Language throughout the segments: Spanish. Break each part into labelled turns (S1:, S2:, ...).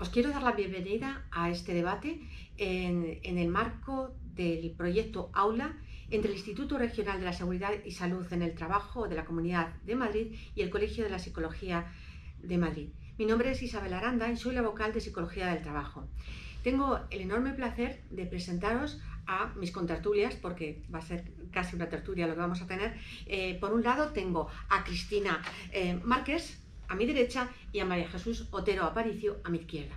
S1: Os quiero dar la bienvenida a este debate en el marco del proyecto Aula entre el Instituto Regional de la Seguridad y Salud en el Trabajo de la Comunidad de Madrid y el Colegio de la Psicología de Madrid. Mi nombre es Isabel Aranda y soy la vocal de Psicología del Trabajo. Tengo el enorme placer de presentaros a mis contertulias, porque va a ser casi una tertulia lo que vamos a tener. Por un lado tengo a Cristina Márquez, a mi derecha, y a María Jesús Otero Aparicio, a mi izquierda.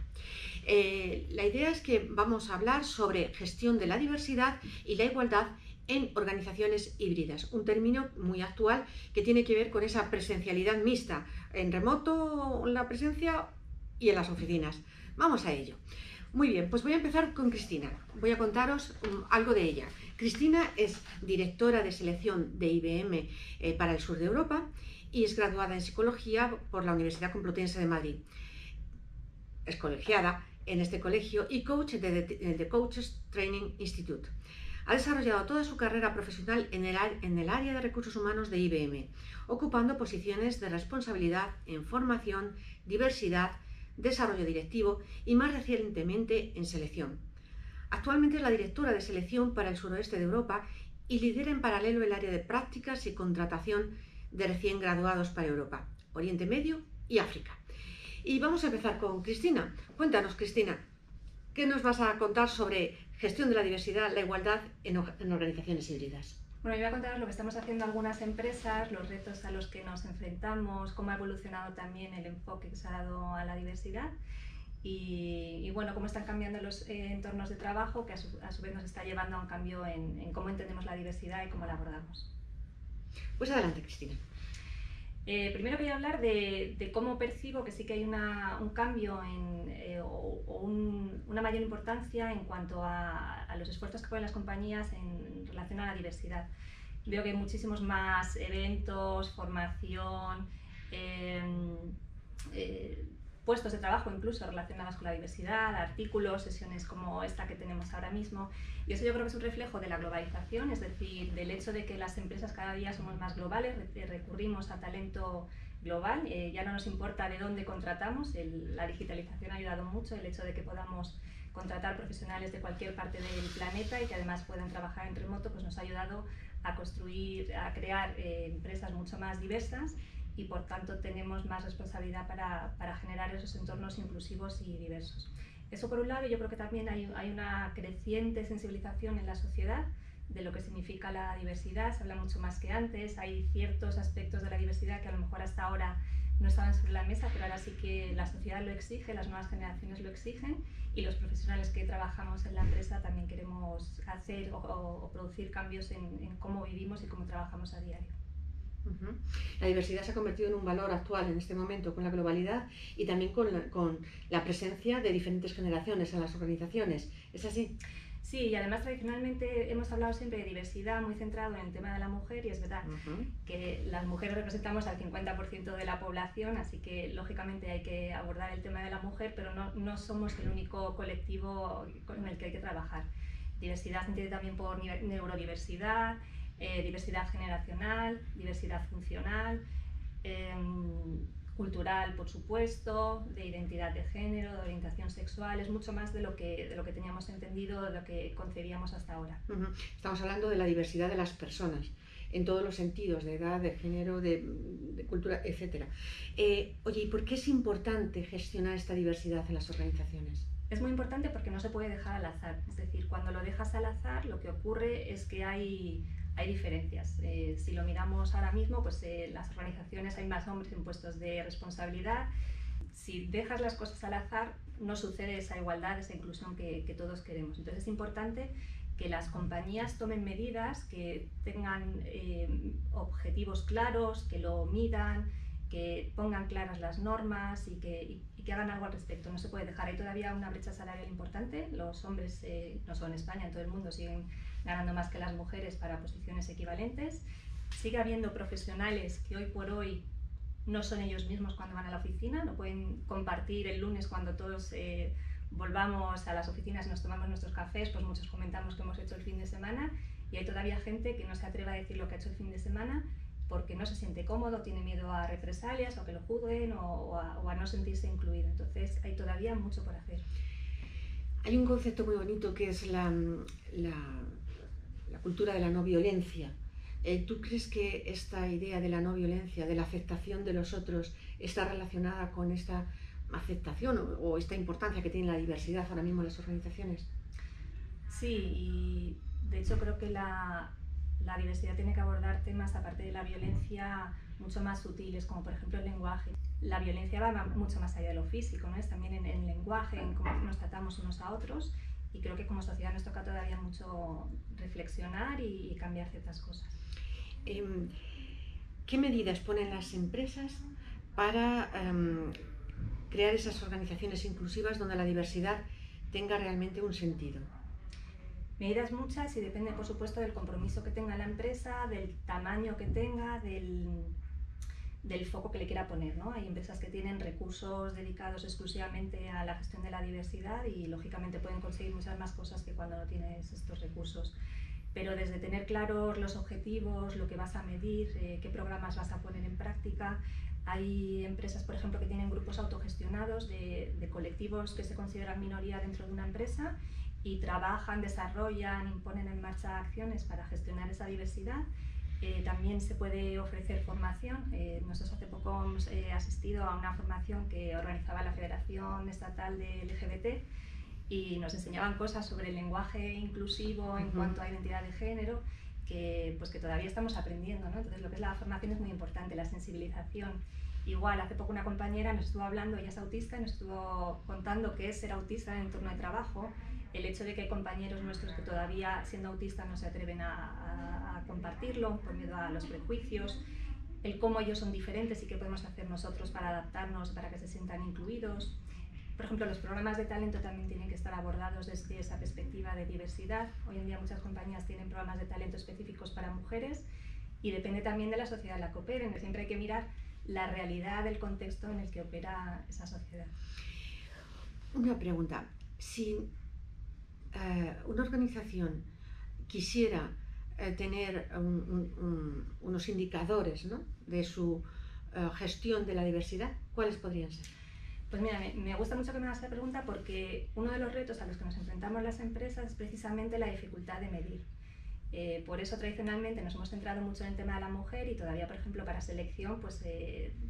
S1: La idea es que vamos a hablar sobre gestión de la diversidad y la igualdad en organizaciones híbridas, un término muy actual que tiene que ver con esa presencialidad mixta, en remoto la presencia y en las oficinas. Vamos a ello. Muy bien, pues voy a empezar con Cristina. Voy a contaros algo de ella. Cristina es directora de selección de IBM para el sur de Europa y es graduada en Psicología por la Universidad Complutense de Madrid. Es colegiada en este colegio y coach de The Coaches Training Institute. Ha desarrollado toda su carrera profesional en el área de recursos humanos de IBM, ocupando posiciones de responsabilidad en formación, diversidad, desarrollo directivo y más recientemente en selección. Actualmente es la directora de selección para el suroeste de Europa y lidera en paralelo el área de prácticas y contratación de recién graduados para Europa, Oriente Medio y África. Y vamos a empezar con Cristina. Cuéntanos, Cristina, ¿qué nos vas a contar sobre gestión de la diversidad, la igualdad en organizaciones híbridas?
S2: Bueno, yo voy a contaros lo que estamos haciendo algunas empresas, los retos a los que nos enfrentamos, cómo ha evolucionado también el enfoque que se ha dado a la diversidad y bueno, cómo están cambiando los entornos de trabajo, que a su vez nos está llevando a un cambio en cómo entendemos la diversidad y cómo la abordamos.
S1: Pues adelante, Cristina.
S2: Primero quería hablar de cómo percibo que sí que hay un cambio una mayor importancia en cuanto a los esfuerzos que ponen las compañías en relación a la diversidad. Veo que hay muchísimos más eventos, formación, puestos de trabajo incluso relacionados con la diversidad, artículos, sesiones como esta que tenemos ahora mismo. Y eso yo creo que es un reflejo de la globalización, es decir, del hecho de que las empresas cada día somos más globales, recurrimos a talento global, ya no nos importa de dónde contratamos, la digitalización ha ayudado mucho, el hecho de que podamos contratar profesionales de cualquier parte del planeta y que además puedan trabajar en remoto, pues nos ha ayudado a crear empresas mucho más diversas y por tanto tenemos más responsabilidad para generar esos entornos inclusivos y diversos. Eso por un lado, y yo creo que también hay una creciente sensibilización en la sociedad de lo que significa la diversidad, se habla mucho más que antes, hay ciertos aspectos de la diversidad que a lo mejor hasta ahora no estaban sobre la mesa, pero ahora sí que la sociedad lo exige, las nuevas generaciones lo exigen y los profesionales que trabajamos en la empresa también queremos hacer o producir cambios en cómo vivimos y cómo trabajamos a diario.
S1: La diversidad se ha convertido en un valor actual en este momento con la globalidad y también con la presencia de diferentes generaciones en las organizaciones. ¿Es así?
S2: Sí, y además tradicionalmente hemos hablado siempre de diversidad muy centrado en el tema de la mujer y es verdad que las mujeres representamos al 50% de la población, así que lógicamente hay que abordar el tema de la mujer, pero no somos el único colectivo con el que hay que trabajar. Diversidad se entiende también por neurodiversidad, diversidad generacional, diversidad funcional, cultural, por supuesto, de identidad de género, de orientación sexual, es mucho más de lo que teníamos entendido, de lo que concebíamos hasta ahora.
S1: Estamos hablando de la diversidad de las personas, en todos los sentidos, de edad, de género, de cultura, etc. Oye, ¿y por qué es importante gestionar esta diversidad en las organizaciones?
S2: Es muy importante porque no se puede dejar al azar, es decir, cuando lo dejas al azar lo que ocurre es que hay diferencias. Si lo miramos ahora mismo, pues en las organizaciones hay más hombres en puestos de responsabilidad. Si dejas las cosas al azar, no sucede esa igualdad, esa inclusión que todos queremos. Entonces es importante que las compañías tomen medidas, que tengan objetivos claros, que lo midan, que pongan claras las normas y que hagan algo al respecto. No se puede dejar. Hay todavía una brecha salarial importante. Los hombres, no solo en España, en todo el mundo, siguen ganando más que las mujeres para posiciones equivalentes. Sigue habiendo profesionales que hoy por hoy no son ellos mismos cuando van a la oficina, no pueden compartir el lunes cuando todos volvamos a las oficinas y nos tomamos nuestros cafés, pues muchos comentamos que hemos hecho el fin de semana y hay todavía gente que no se atreve a decir lo que ha hecho el fin de semana porque no se siente cómodo, tiene miedo a represalias o que lo juzguen o a no sentirse incluido. Entonces hay todavía mucho por hacer.
S1: Hay un concepto muy bonito que es la cultura de la no violencia. ¿Tú crees que esta idea de la no violencia, de la aceptación de los otros, está relacionada con esta aceptación o esta importancia que tiene la diversidad ahora mismo en las organizaciones?
S2: Sí, y de hecho creo que la diversidad tiene que abordar temas, aparte de la violencia, mucho más sutiles, como por ejemplo el lenguaje. La violencia va mucho más allá de lo físico, ¿no? Es también en el lenguaje, en cómo nos tratamos unos a otros, y creo que como sociedad nos toca todavía mucho reflexionar y cambiar ciertas cosas.
S1: ¿Qué medidas ponen las empresas para crear esas organizaciones inclusivas donde la diversidad tenga realmente un sentido?
S2: Medidas muchas y depende, por supuesto, del compromiso que tenga la empresa, del tamaño que tenga, del foco que le quiera poner, ¿no? Hay empresas que tienen recursos dedicados exclusivamente a la gestión de la diversidad y, lógicamente, pueden conseguir muchas más cosas que cuando no tienes estos recursos. Pero desde tener claros los objetivos, lo que vas a medir, qué programas vas a poner en práctica. Hay empresas, por ejemplo, que tienen grupos autogestionados de colectivos que se consideran minoría dentro de una empresa y trabajan, desarrollan, imponen en marcha acciones para gestionar esa diversidad. También se puede ofrecer formación. Nosotros hace poco hemos asistido a una formación que organizaba la Federación Estatal de LGBT y nos enseñaban cosas sobre el lenguaje inclusivo en cuanto a identidad de género que todavía estamos aprendiendo, ¿no? Entonces lo que es la formación es muy importante, la sensibilización. Igual, hace poco una compañera nos estuvo hablando, ella es autista, y nos estuvo contando qué es ser autista en el entorno de trabajo, el hecho de que hay compañeros nuestros que todavía siendo autistas no se atreven a compartirlo por miedo a los prejuicios, el cómo ellos son diferentes y qué podemos hacer nosotros para adaptarnos, para que se sientan incluidos. Por ejemplo, los programas de talento también tienen que estar abordados desde esa perspectiva de diversidad. Hoy en día muchas compañías tienen programas de talento específicos para mujeres y depende también de la sociedad en la que operen. Siempre hay que mirar la realidad del contexto en el que opera esa sociedad.
S1: Una pregunta. Si una organización quisiera tener unos indicadores, ¿no?, de su gestión de la diversidad, ¿cuáles podrían ser?
S2: Pues mira, me gusta mucho que me hagas esta pregunta porque uno de los retos a los que nos enfrentamos las empresas es precisamente la dificultad de medir. Por eso tradicionalmente nos hemos centrado mucho en el tema de la mujer y todavía, por ejemplo, para selección, pues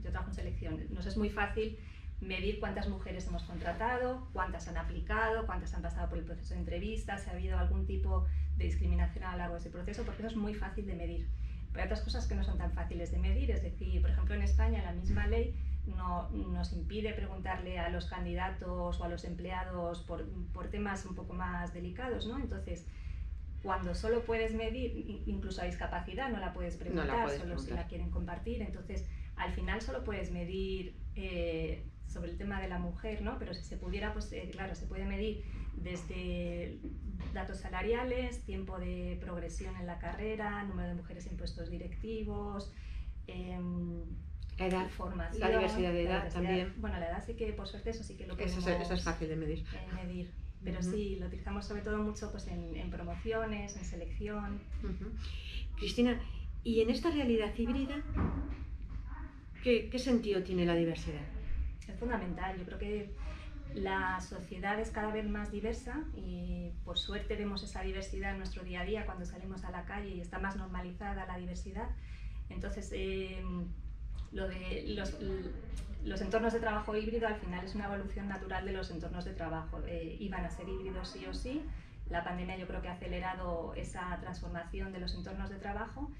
S2: yo trabajo en selección, nos es muy fácil medir cuántas mujeres hemos contratado, cuántas han aplicado, cuántas han pasado por el proceso de entrevistas, si ha habido algún tipo de discriminación a lo largo de ese proceso, porque eso es muy fácil de medir. Pero hay otras cosas que no son tan fáciles de medir, es decir, por ejemplo, en España la misma ley no nos impide preguntarle a los candidatos o a los empleados por temas un poco más delicados, ¿no? Entonces, cuando solo puedes medir, incluso a discapacidad no la puedes preguntar, si la quieren compartir, entonces al final solo puedes medir sobre el tema de la mujer, ¿no? Pero si se pudiera, pues claro, se puede medir desde datos salariales, tiempo de progresión en la carrera, número de mujeres en puestos directivos,
S1: edad,
S2: formación,
S1: la diversidad de edad también.
S2: Bueno, la edad sí que, por suerte, eso sí que lo podemos
S1: eso es fácil de medir.
S2: Pero sí, lo utilizamos sobre todo mucho pues, en promociones, en selección.
S1: Cristina, ¿y en esta realidad híbrida qué sentido tiene la diversidad?
S2: Es fundamental. Yo creo que la sociedad es cada vez más diversa y por suerte vemos esa diversidad en nuestro día a día cuando salimos a la calle y está más normalizada la diversidad. Entonces, lo de los entornos de trabajo híbrido al final es una evolución natural de los entornos de trabajo. Iban a ser híbridos sí o sí. La pandemia yo creo que ha acelerado esa transformación de los entornos de trabajo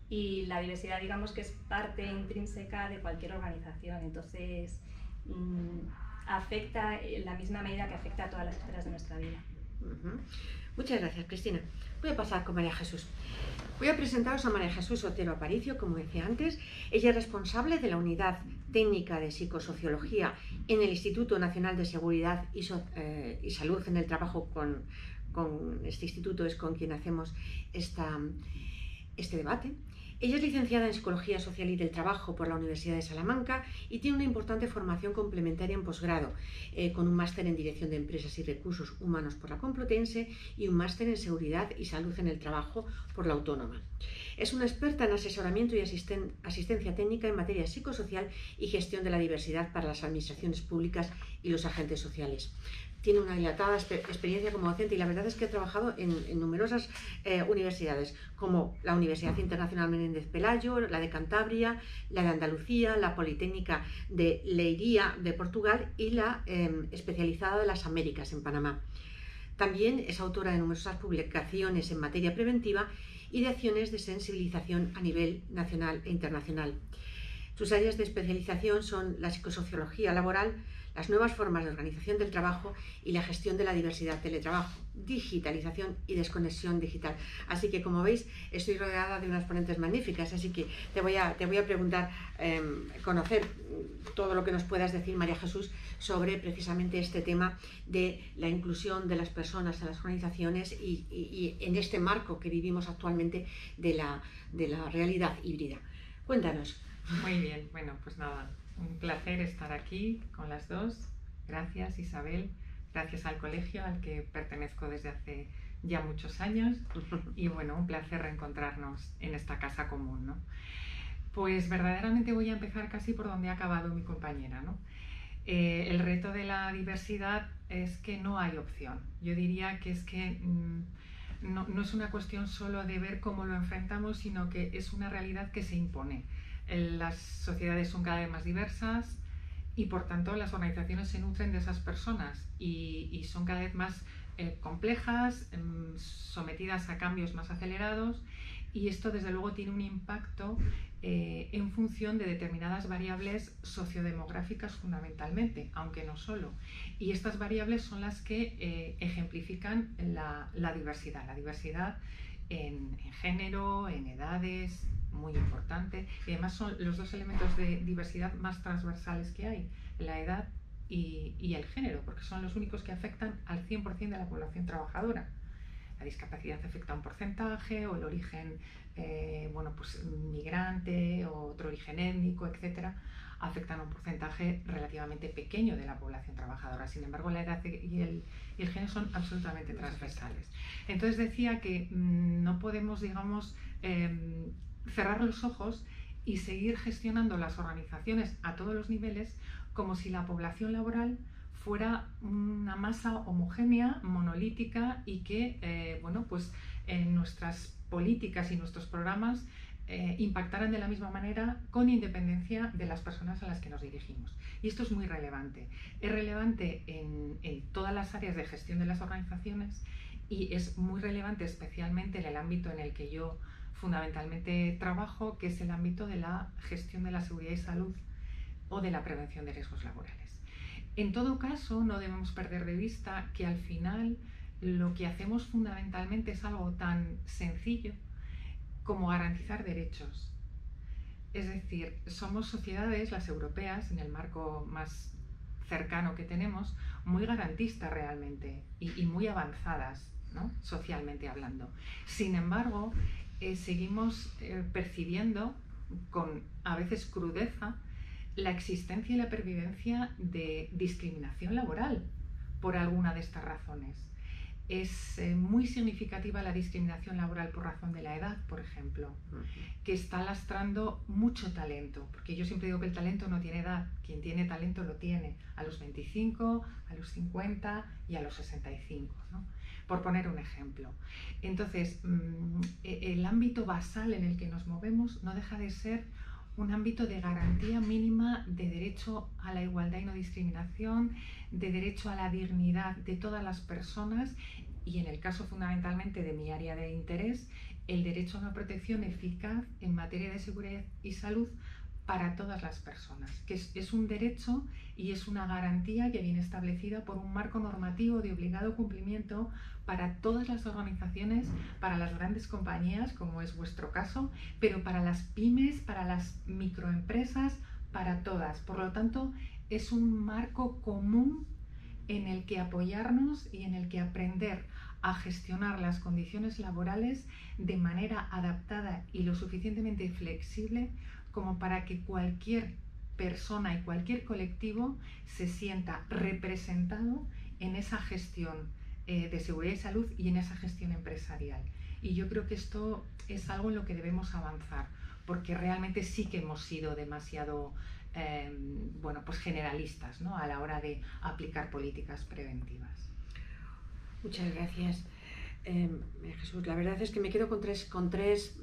S2: y la diversidad, digamos que es parte intrínseca de cualquier organización. Entonces, afecta en la misma medida que afecta a todas las esferas de nuestra vida.
S1: Muchas gracias, Cristina. Voy a pasar con María Jesús. Voy a presentaros a María Jesús Otero Aparicio, como decía antes. Ella es responsable de la Unidad Técnica de Psicosociología en el Instituto Nacional de Seguridad y Salud en el Trabajo. Con este instituto es con quien hacemos este debate. Ella es licenciada en Psicología Social y del Trabajo por la Universidad de Salamanca y tiene una importante formación complementaria en posgrado, con un máster en Dirección de Empresas y Recursos Humanos por la Complutense y un máster en Seguridad y Salud en el Trabajo por la Autónoma. Es una experta en asesoramiento y asistencia técnica en materia psicosocial y gestión de la diversidad para las administraciones públicas y los agentes sociales. Tiene una dilatada experiencia como docente y la verdad es que ha trabajado en numerosas universidades, como la Universidad Internacional Menéndez Pelayo, la de Cantabria, la de Andalucía, la Politécnica de Leiria de Portugal y la especializada de las Américas en Panamá. También es autora de numerosas publicaciones en materia preventiva y de acciones de sensibilización a nivel nacional e internacional. Sus áreas de especialización son la psicosociología laboral, las nuevas formas de organización del trabajo y la gestión de la diversidad, teletrabajo, digitalización y desconexión digital. Así que, como veis, estoy rodeada de unas ponentes magníficas, así que te voy a preguntar, conocer todo lo que nos puedas decir, María Jesús, sobre precisamente este tema de la inclusión de las personas en las organizaciones y en este marco que vivimos actualmente de la realidad híbrida. Cuéntanos.
S3: Muy bien, bueno, pues nada, un placer estar aquí con las dos. Gracias, Isabel, gracias al colegio al que pertenezco desde hace ya muchos años y bueno, un placer reencontrarnos en esta casa común, ¿no? Pues verdaderamente voy a empezar casi por donde ha acabado mi compañera, ¿no? El reto de la diversidad es que no hay opción. Yo diría que es que no es una cuestión solo de ver cómo lo enfrentamos, sino que es una realidad que se impone. Las sociedades son cada vez más diversas y por tanto las organizaciones se nutren de esas personas y son cada vez más complejas, sometidas a cambios más acelerados y esto desde luego tiene un impacto en función de determinadas variables sociodemográficas fundamentalmente, aunque no solo. Y estas variables son las que ejemplifican la diversidad en género, en edades, muy importante, y además son los dos elementos de diversidad más transversales que hay, la edad y el género, porque son los únicos que afectan al 100% de la población trabajadora. La discapacidad afecta a un porcentaje, o el origen pues migrante, o otro origen étnico, etcétera, afectan a un porcentaje relativamente pequeño de la población trabajadora. Sin embargo, la edad y el género son absolutamente transversales. Entonces decía que no podemos, digamos, cerrar los ojos y seguir gestionando las organizaciones a todos los niveles como si la población laboral fuera una masa homogénea, monolítica y que nuestras políticas y nuestros programas impactaran de la misma manera con independencia de las personas a las que nos dirigimos. Y esto es muy relevante. Es relevante en todas las áreas de gestión de las organizaciones y es muy relevante especialmente en el ámbito en el que yo fundamentalmente trabajo, que es el ámbito de la gestión de la seguridad y salud o de la prevención de riesgos laborales. En todo caso, no debemos perder de vista que al final lo que hacemos fundamentalmente es algo tan sencillo como garantizar derechos. Es decir, somos sociedades, las europeas, en el marco más cercano que tenemos, muy garantistas realmente y muy avanzadas, ¿no? Socialmente hablando. Sin embargo, seguimos percibiendo con a veces crudeza la existencia y la pervivencia de discriminación laboral por alguna de estas razones. Es muy significativa la discriminación laboral por razón de la edad, por ejemplo, que está lastrando mucho talento, porque yo siempre digo que el talento no tiene edad, quien tiene talento lo tiene a los 25, a los 50 y a los 65, ¿no? Por poner un ejemplo. Entonces, el ámbito basal en el que nos movemos no deja de ser un ámbito de garantía mínima de derecho a la igualdad y no discriminación, de derecho a la dignidad de todas las personas y, en el caso fundamentalmente de mi área de interés, el derecho a una protección eficaz en materia de seguridad y salud para todas las personas, que es un derecho y es una garantía que viene establecida por un marco normativo de obligado cumplimiento para todas las organizaciones, para las grandes compañías, como es vuestro caso, pero para las pymes, para las microempresas, para todas. Por lo tanto, es un marco común en el que apoyarnos y en el que aprender a gestionar las condiciones laborales de manera adaptada y lo suficientemente flexible como para que cualquier persona y cualquier colectivo se sienta representado en esa gestión de seguridad y salud y en esa gestión empresarial. Y yo creo que esto es algo en lo que debemos avanzar, porque realmente sí que hemos sido demasiado pues generalistas, ¿no?, a la hora de aplicar políticas preventivas.
S1: Muchas gracias, Jesús. La verdad es que me quedo con tres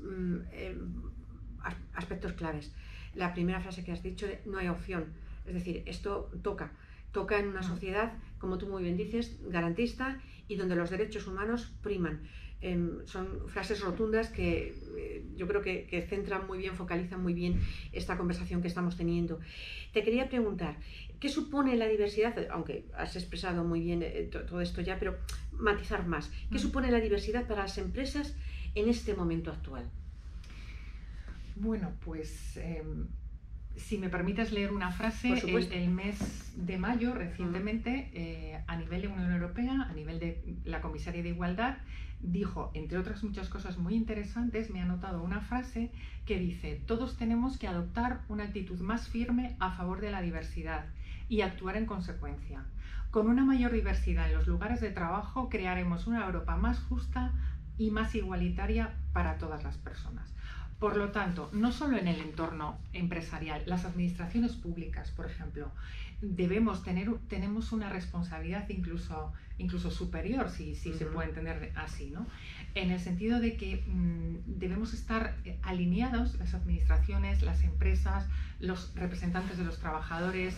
S1: aspectos claves. La primera frase que has dicho, no hay opción. Es decir, esto toca en una sociedad, como tú muy bien dices, garantista y donde los derechos humanos priman. Son frases rotundas que yo creo que centran muy bien, focalizan muy bien esta conversación que estamos teniendo. Te quería preguntar, ¿qué supone la diversidad? Aunque has expresado muy bien todo esto ya, pero matizar más. ¿Qué supone la diversidad para las empresas en este momento actual?
S3: Bueno, pues si me permites leer una frase, el mes de mayo recientemente, a nivel de Unión Europea, a nivel de la Comisaria de Igualdad, dijo, entre otras muchas cosas muy interesantes, me ha anotado una frase que dice: todos tenemos que adoptar una actitud más firme a favor de la diversidad y actuar en consecuencia. Con una mayor diversidad en los lugares de trabajo crearemos una Europa más justa y más igualitaria para todas las personas. Por lo tanto, no solo en el entorno empresarial, las administraciones públicas, por ejemplo, tenemos una responsabilidad incluso superior, si se puede entender así, ¿no? En el sentido de que debemos estar alineados, las administraciones, las empresas, los representantes de los trabajadores,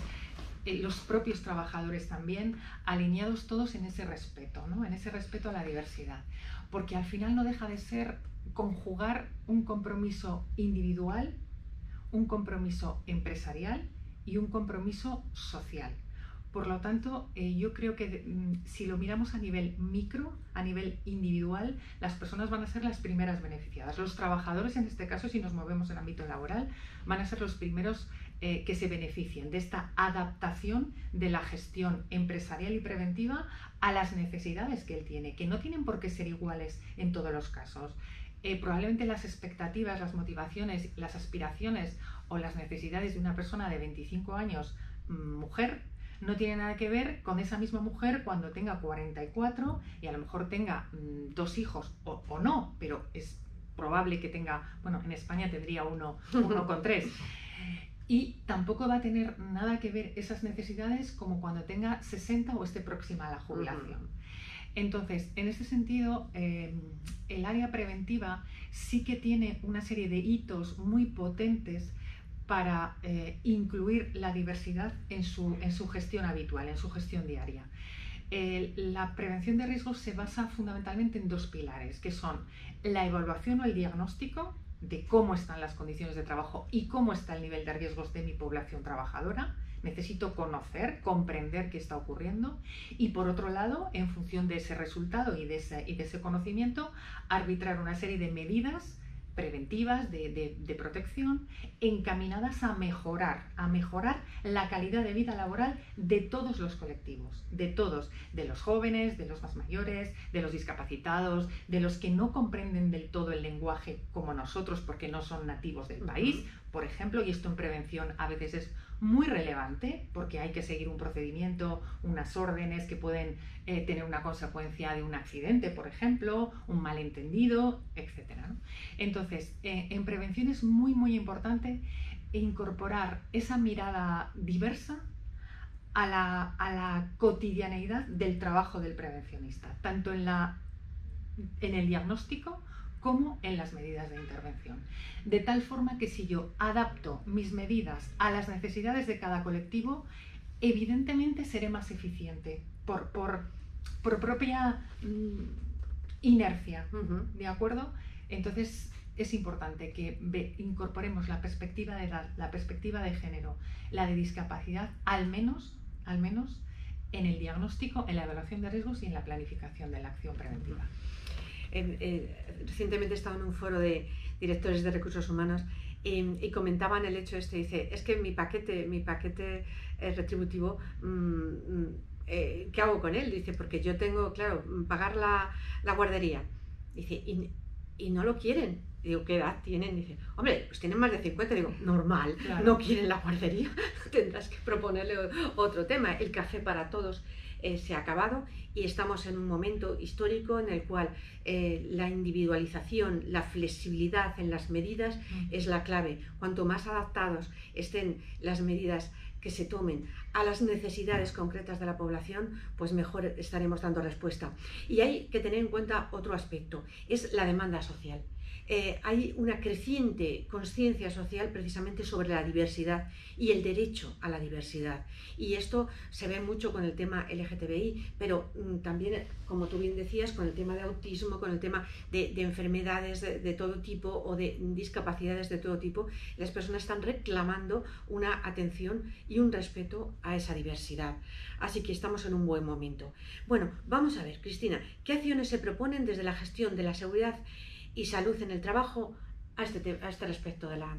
S3: los propios trabajadores también, alineados todos en ese respeto, ¿no?, en ese respeto a la diversidad. Porque al final no deja de ser conjugar un compromiso individual, un compromiso empresarial y un compromiso social. Por lo tanto, yo creo que si lo miramos a nivel micro, a nivel individual, las personas van a ser las primeras beneficiadas. Los trabajadores, en este caso, si nos movemos en el ámbito laboral, van a ser los primeros que se beneficien de esta adaptación de la gestión empresarial y preventiva a las necesidades que él tiene, que no tienen por qué ser iguales en todos los casos. Probablemente las expectativas, las motivaciones, las aspiraciones o las necesidades de una persona de 25 años, mujer, no tiene nada que ver con esa misma mujer cuando tenga 44 y a lo mejor tenga 2 hijos o no, pero es probable que tenga, bueno, en España tendría uno con 3. Y tampoco va a tener nada que ver esas necesidades como cuando tenga 60 o esté próxima a la jubilación. Entonces, en ese sentido, el área preventiva sí que tiene una serie de hitos muy potentes para incluir la diversidad en su gestión habitual, en su gestión diaria. La prevención de riesgos se basa fundamentalmente en 2 pilares, que son la evaluación o el diagnóstico de cómo están las condiciones de trabajo y cómo está el nivel de riesgos de mi población trabajadora. Necesito conocer, comprender qué está ocurriendo y, por otro lado, en función de ese resultado y de ese conocimiento, arbitrar una serie de medidas preventivas de protección encaminadas a mejorar la calidad de vida laboral de todos los colectivos, de todos, de los jóvenes, de los más mayores, de los discapacitados, de los que no comprenden del todo el lenguaje como nosotros porque no son nativos del país, por ejemplo, y esto en prevención a veces es muy relevante porque hay que seguir un procedimiento, unas órdenes que pueden tener una consecuencia de un accidente, por ejemplo, un malentendido, etc., ¿no? Entonces, en prevención es muy importante incorporar esa mirada diversa a la cotidianeidad del trabajo del prevencionista, tanto en el diagnóstico como en las medidas de intervención. De tal forma que si yo adapto mis medidas a las necesidades de cada colectivo, evidentemente seré más eficiente por propia inercia, ¿de acuerdo? Entonces es importante que incorporemos la perspectiva de edad, la perspectiva de género, la de discapacidad, al menos en el diagnóstico, en la evaluación de riesgos y en la planificación de la acción preventiva.
S1: Recientemente estaba en un foro de directores de recursos humanos y comentaban el hecho dice, es que mi paquete retributivo ¿qué hago con él? Dice, porque yo tengo, claro, pagar la guardería. Dice, y no lo quieren. Digo, ¿qué edad tienen? Dice, hombre, pues tienen más de 50. Digo, normal,
S3: Claro.
S1: no quieren la guardería. Tendrás que proponerle otro tema. El café para todos se ha acabado y estamos en un momento histórico en el cual la individualización, la flexibilidad en las medidas es la clave. Cuanto más adaptados estén las medidas que se tomen a las necesidades concretas de la población, pues mejor estaremos dando respuesta. Y hay que tener en cuenta otro aspecto, es la demanda social. Hay una creciente conciencia social precisamente sobre la diversidad y el derecho a la diversidad. Y esto se ve mucho con el tema LGTBI, pero también, como tú bien decías, con el tema de autismo, con el tema de enfermedades de todo tipo o de discapacidades de todo tipo. Las personas están reclamando una atención y un respeto a esa diversidad. Así que estamos en un buen momento. Bueno, vamos a ver, Cristina, ¿qué acciones se proponen desde la gestión de la seguridad y salud en el trabajo a este respecto de la...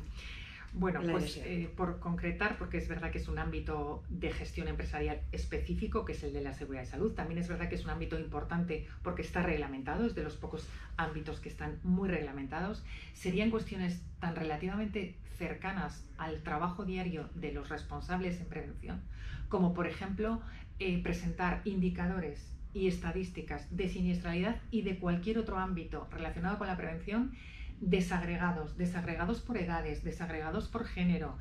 S3: Bueno, pues por concretar, porque es verdad que es un ámbito de gestión empresarial específico, que es el de la seguridad y salud. También es verdad que es un ámbito importante porque está reglamentado, es de los pocos ámbitos que están muy reglamentados. Serían cuestiones tan relativamente cercanas al trabajo diario de los responsables en prevención, como por ejemplo presentar indicadores y estadísticas de siniestralidad y de cualquier otro ámbito relacionado con la prevención, desagregados por edades, desagregados por género,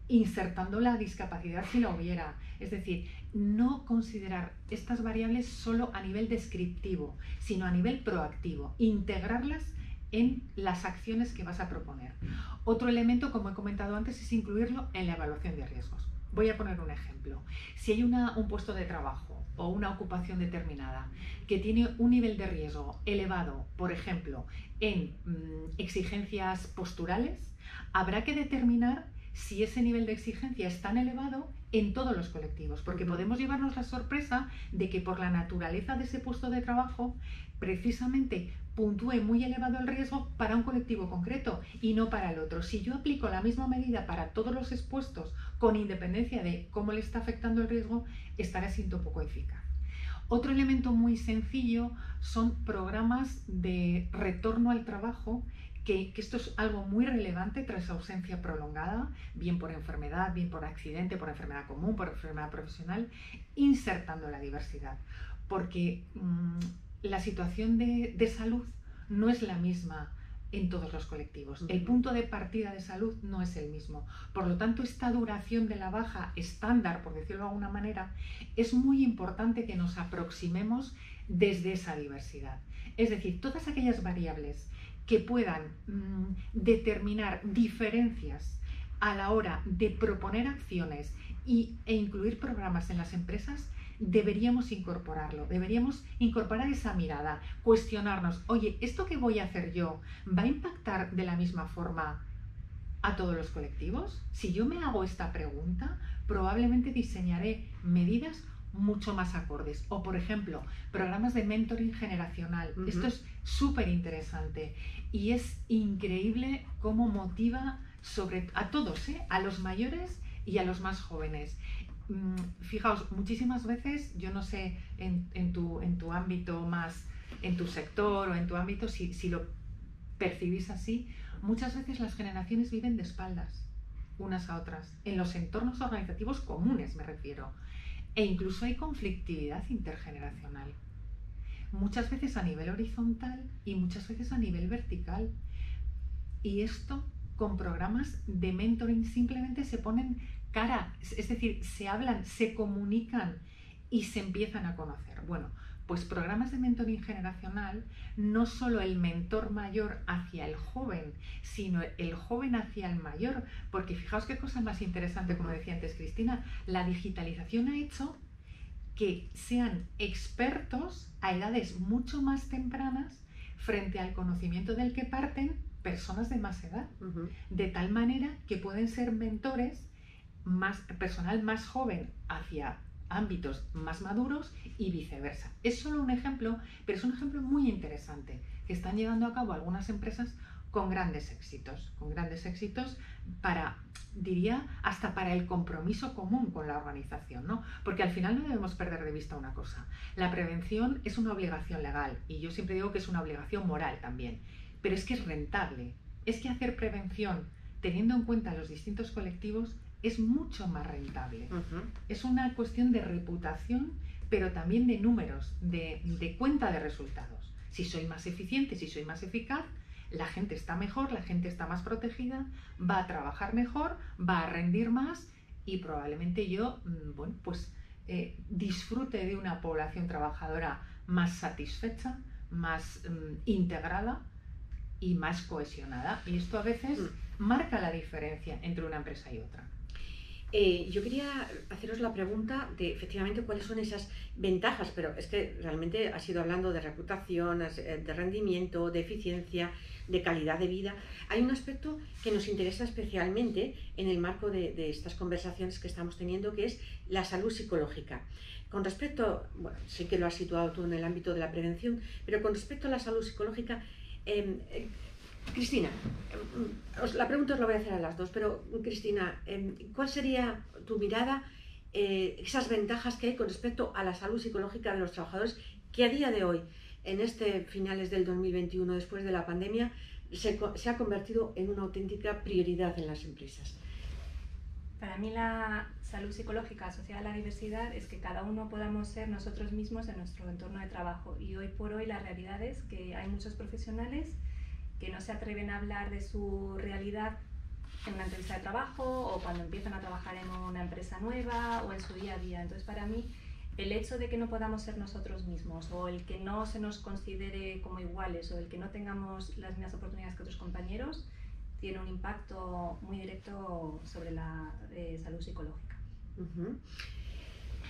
S3: insertando la discapacidad si la hubiera. Es decir, no considerar estas variables solo a nivel descriptivo, sino a nivel proactivo, integrarlas en las acciones que vas a proponer. Otro elemento, como he comentado antes, es incluirlo en la evaluación de riesgos. Voy a poner un ejemplo. Si hay un puesto de trabajo o una ocupación determinada que tiene un nivel de riesgo elevado, por ejemplo, en exigencias posturales, habrá que determinar si ese nivel de exigencia es tan elevado en todos los colectivos, porque podemos llevarnos la sorpresa de que por la naturaleza de ese puesto de trabajo precisamente puntúe muy elevado el riesgo para un colectivo concreto y no para el otro. Si yo aplico la misma medida para todos los expuestos con independencia de cómo le está afectando el riesgo, estará siendo poco eficaz. Otro elemento muy sencillo son programas de retorno al trabajo, que esto es algo muy relevante tras ausencia prolongada, bien por enfermedad, bien por accidente, por enfermedad común, por enfermedad profesional, insertando la diversidad, porque la situación de salud no es la misma en todos los colectivos. El punto de partida de salud no es el mismo. Por lo tanto, esta duración de la baja estándar, por decirlo de alguna manera, es muy importante que nos aproximemos desde esa diversidad. Es decir, todas aquellas variables que puedan determinar diferencias a la hora de proponer acciones e incluir programas en las empresas, deberíamos incorporarlo, deberíamos incorporar esa mirada, cuestionarnos, oye, ¿esto que voy a hacer yo va a impactar de la misma forma a todos los colectivos? Si yo me hago esta pregunta, probablemente diseñaré medidas mucho más acordes. O, por ejemplo, programas de mentoring generacional. Esto es súper interesante y es increíble cómo motiva a todos, a los mayores y a los más jóvenes. Fijaos, muchísimas veces, yo no sé en tu ámbito más, en tu sector o en tu ámbito, si lo percibís así, muchas veces las generaciones viven de espaldas unas a otras, en los entornos organizativos comunes me refiero, e incluso hay conflictividad intergeneracional, muchas veces a nivel horizontal y muchas veces a nivel vertical, y esto con programas de mentoring simplemente se ponen cara, es decir, se hablan, se comunican y se empiezan a conocer. Bueno, pues programas de mentoring generacional, no solo el mentor mayor hacia el joven, sino el joven hacia el mayor, porque fijaos qué cosa más interesante, como decía antes Cristina, la digitalización ha hecho que sean expertos a edades mucho más tempranas frente al conocimiento del que parten personas de más edad, de tal manera que pueden ser mentores personal más joven hacia ámbitos más maduros y viceversa. Es solo un ejemplo, pero es un ejemplo muy interesante que están llevando a cabo algunas empresas con grandes éxitos para, diría, hasta para el compromiso común con la organización, ¿no? Porque al final no debemos perder de vista una cosa: la prevención es una obligación legal, y yo siempre digo que es una obligación moral también, pero es que es rentable, es que hacer prevención teniendo en cuenta los distintos colectivos es mucho más rentable. Es una cuestión de reputación, pero también de números, de cuenta de resultados. Si soy más eficiente, si soy más eficaz, la gente está mejor, la gente está más protegida, va a trabajar mejor, va a rendir más, y probablemente yo, disfrute de una población trabajadora más satisfecha, más integrada y más cohesionada. Y esto a veces marca la diferencia entre una empresa y otra.
S1: Yo quería haceros la pregunta de efectivamente cuáles son esas ventajas, pero es que realmente has ido hablando de reputación, de rendimiento, de eficiencia, de calidad de vida. Hay un aspecto que nos interesa especialmente en el marco de estas conversaciones que estamos teniendo, que es la salud psicológica. Con respecto, bueno, sé que lo has situado tú en el ámbito de la prevención, pero con respecto a la salud psicológica, Cristina, la pregunta os la voy a hacer a las dos, pero Cristina, ¿cuál sería tu mirada, esas ventajas que hay con respecto a la salud psicológica de los trabajadores, que a día de hoy, en finales del 2021, después de la pandemia, se ha convertido en una auténtica prioridad en las empresas?
S2: Para mí la salud psicológica asociada a la diversidad es que cada uno podamos ser nosotros mismos en nuestro entorno de trabajo, y hoy por hoy la realidad es que hay muchos profesionales que no se atreven a hablar de su realidad en una entrevista de trabajo, o cuando empiezan a trabajar en una empresa nueva, o en su día a día. Entonces, para mí, el hecho de que no podamos ser nosotros mismos, o el que no se nos considere como iguales, o el que no tengamos las mismas oportunidades que otros compañeros, tiene un impacto muy directo sobre la salud psicológica.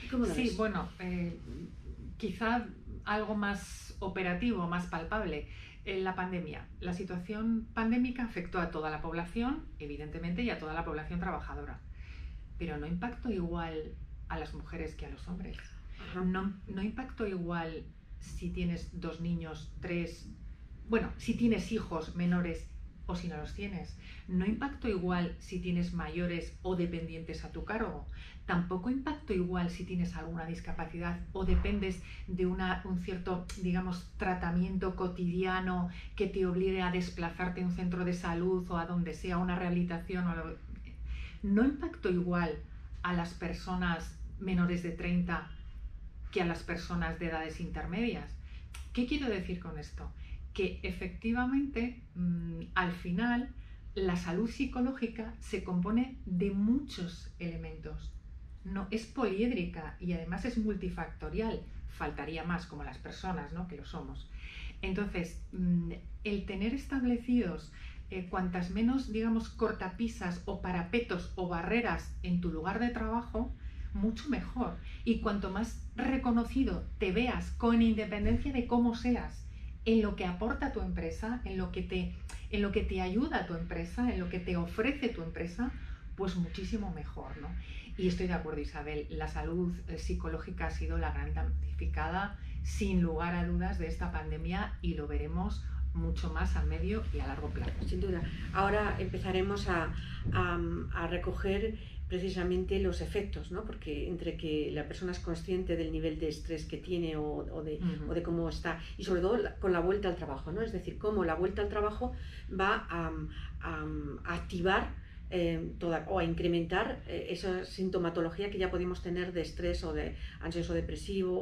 S1: ¿Cómo lo ves?
S3: Sí, bueno, quizá algo más operativo, más palpable. En la pandemia, la situación pandémica afectó a toda la población, evidentemente, y a toda la población trabajadora, pero no impactó igual a las mujeres que a los hombres. No impactó igual si tienes 2 niños, 3, bueno, si tienes hijos menores o si no los tienes. No impactó igual si tienes mayores o dependientes a tu cargo. Tampoco impactó igual si tienes alguna discapacidad o dependes de un cierto, digamos, tratamiento cotidiano que te obligue a desplazarte a un centro de salud o a donde sea, una rehabilitación. No impactó igual a las personas menores de 30 que a las personas de edades intermedias. ¿Qué quiero decir con esto? Que efectivamente, al final, la salud psicológica se compone de muchos elementos. No, es poliédrica y además es multifactorial. Faltaría más como las personas, ¿no?, que lo somos. Entonces, el tener establecidos cuantas menos, digamos, cortapisas o parapetos o barreras en tu lugar de trabajo, mucho mejor. Y cuanto más reconocido te veas, con independencia de cómo seas, en lo que aporta tu empresa, en lo que te ayuda tu empresa, en lo que te ofrece tu empresa, pues muchísimo mejor, ¿no? Y estoy de acuerdo, Isabel, la salud psicológica ha sido la gran damnificada, sin lugar a dudas, de esta pandemia, y lo veremos mucho más a medio y a largo plazo.
S1: Sin duda. Ahora empezaremos a recoger precisamente los efectos, ¿no? Porque entre que la persona es consciente del nivel de estrés que tiene o de cómo está, y sobre todo con la vuelta al trabajo, ¿no? Es decir, cómo la vuelta al trabajo va a activar o a incrementar esa sintomatología que ya podemos tener de estrés o de ansioso depresivo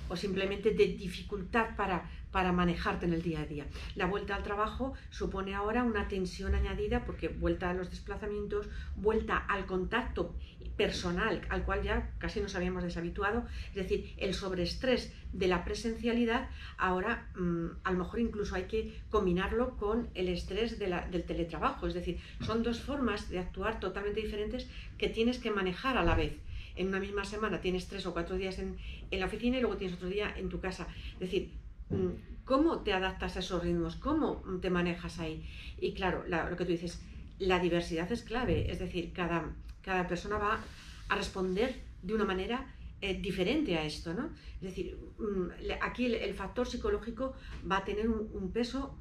S1: o simplemente de dificultad para manejarte en el día a día. La vuelta al trabajo supone ahora una tensión añadida, porque vuelta a los desplazamientos, vuelta al contacto personal, al cual ya casi nos habíamos deshabituado, es decir, el sobreestrés de la presencialidad, ahora a lo mejor incluso hay que combinarlo con el estrés del teletrabajo, es decir, son dos formas de actuar totalmente diferentes que tienes que manejar a la vez. En una misma semana tienes 3 o 4 días en la oficina y luego tienes otro día en tu casa. Es decir, ¿cómo te adaptas a esos ritmos? ¿Cómo te manejas ahí? Y claro, lo que tú dices, la diversidad es clave. Es decir, cada persona va a responder de una manera diferente a esto, ¿no? Es decir, aquí el factor psicológico va a tener un peso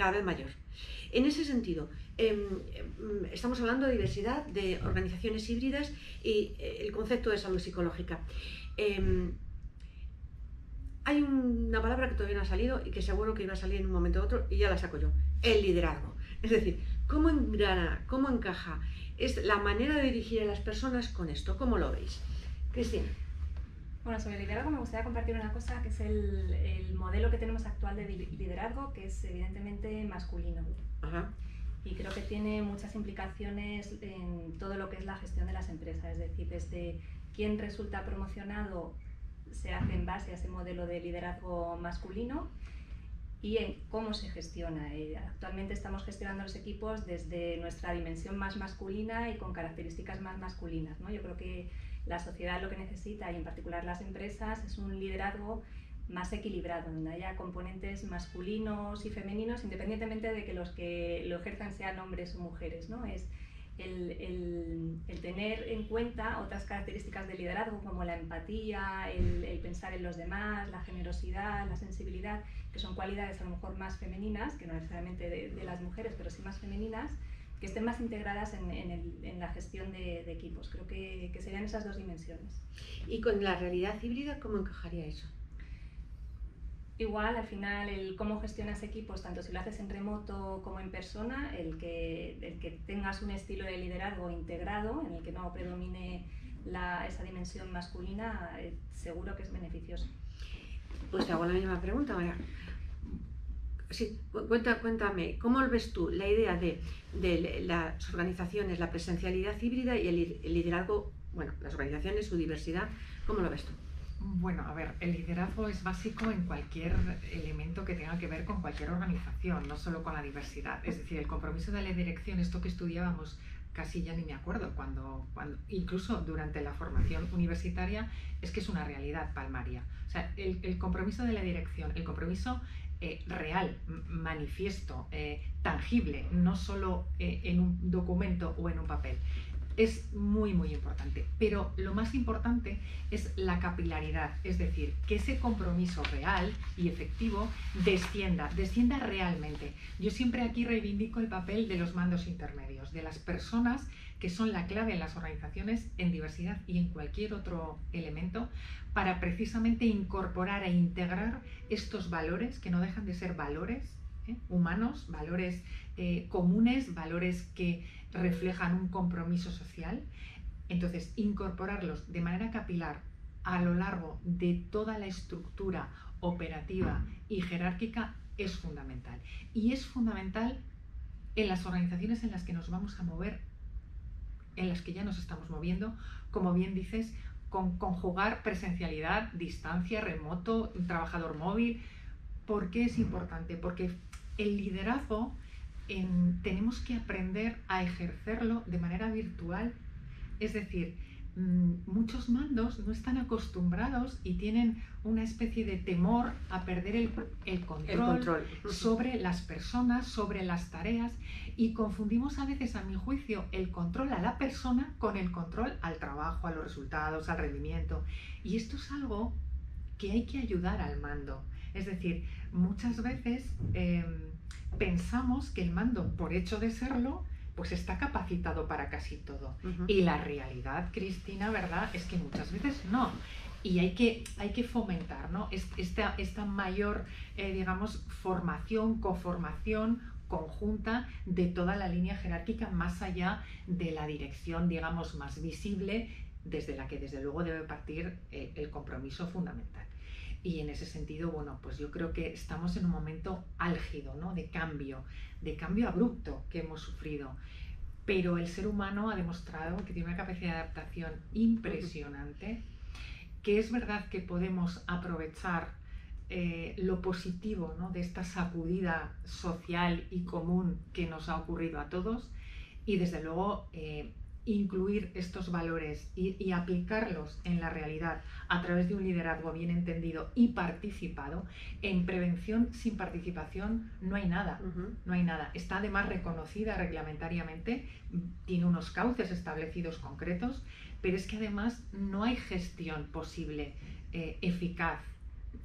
S1: cada vez mayor. En ese sentido, estamos hablando de diversidad, de organizaciones híbridas y el concepto de salud psicológica. Hay una palabra que todavía no ha salido y que seguro que iba a salir en un momento u otro y ya la saco yo: el liderazgo. Es decir, ¿cómo engrana, cómo encaja es la manera de dirigir a las personas con esto? ¿Cómo lo veis? Cristina.
S2: Bueno, sobre el liderazgo me gustaría compartir una cosa, que es el modelo que tenemos actual de liderazgo, que es evidentemente masculino.
S1: Ajá.
S2: Y creo que tiene muchas implicaciones en todo lo que es la gestión de las empresas, es decir, desde quién resulta promocionado se hace en base a ese modelo de liderazgo masculino y en cómo se gestiona. Actualmente estamos gestionando los equipos desde nuestra dimensión más masculina y con características más masculinas, ¿no? Yo creo que la sociedad lo que necesita, y en particular las empresas, es un liderazgo más equilibrado, donde haya componentes masculinos y femeninos, independientemente de que los que lo ejerzan sean hombres o mujeres, ¿no? Es el tener en cuenta otras características del liderazgo, como la empatía, el pensar en los demás, la generosidad, la sensibilidad, que son cualidades a lo mejor más femeninas, que no necesariamente de las mujeres, pero sí más femeninas, que estén más integradas en la gestión de equipos. Creo que serían esas dos dimensiones.
S1: ¿Y con la realidad híbrida cómo encajaría eso?
S2: Igual, al final, el cómo gestionas equipos, tanto si lo haces en remoto como en persona, el que tengas un estilo de liderazgo integrado, en el que no predomine esa dimensión masculina, seguro que es beneficioso.
S1: Pues te hago la misma pregunta, María. Sí, cuéntame, ¿cómo ves tú la idea de las organizaciones, la presencialidad híbrida y el liderazgo, bueno, las organizaciones, su diversidad, ¿cómo lo ves tú?
S3: Bueno, a ver, el liderazgo es básico en cualquier elemento que tenga que ver con cualquier organización, no solo con la diversidad. Es decir, el compromiso de la dirección, esto que estudiábamos, casi ya ni me acuerdo, cuando incluso durante la formación universitaria, es que es una realidad palmaria. O sea, el compromiso de la dirección, el compromiso real, manifiesto, tangible, no solo en un documento o en un papel. Es muy, muy importante, pero lo más importante es la capilaridad, es decir, que ese compromiso real y efectivo descienda realmente. Yo siempre aquí reivindico el papel de los mandos intermedios, de las personas que son la clave en las organizaciones, en diversidad y en cualquier otro elemento, para precisamente incorporar e integrar estos valores que no dejan de ser valores humanos, valores comunes, valores que reflejan un compromiso social. Entonces, incorporarlos de manera capilar a lo largo de toda la estructura operativa y jerárquica es fundamental. Y es fundamental en las organizaciones en las que nos vamos a mover, en las que ya nos estamos moviendo, como bien dices, con conjugar presencialidad, distancia, remoto, trabajador móvil. ¿Por qué es importante? Porque el liderazgo tenemos que aprender a ejercerlo de manera virtual. Es decir, muchos mandos no están acostumbrados y tienen una especie de temor a perder el control sobre las personas, sobre las tareas, y confundimos a veces, a mi juicio, el control a la persona con el control al trabajo, a los resultados, al rendimiento. Y esto es algo que hay que ayudar al mando. Es decir, muchas veces pensamos que el mando, por hecho de serlo, pues está capacitado para casi todo. Y la realidad, Cristina, ¿verdad?, es que muchas veces no. Y hay que fomentar, ¿no?, esta mayor, digamos, formación, coformación conjunta de toda la línea jerárquica, más allá de la dirección, digamos, más visible, desde la que desde luego debe partir el compromiso fundamental. Y en ese sentido, bueno, pues yo creo que estamos en un momento álgido, ¿no?, de cambio abrupto que hemos sufrido. Pero el ser humano ha demostrado que tiene una capacidad de adaptación impresionante, que es verdad que podemos aprovechar lo positivo, ¿no?, de esta sacudida social y común que nos ha ocurrido a todos, y desde luego incluir estos valores y aplicarlos en la realidad a través de un liderazgo bien entendido y participado. En prevención sin participación no hay nada, no hay nada. Está además reconocida reglamentariamente, tiene unos cauces establecidos concretos, pero es que además no hay gestión posible eficaz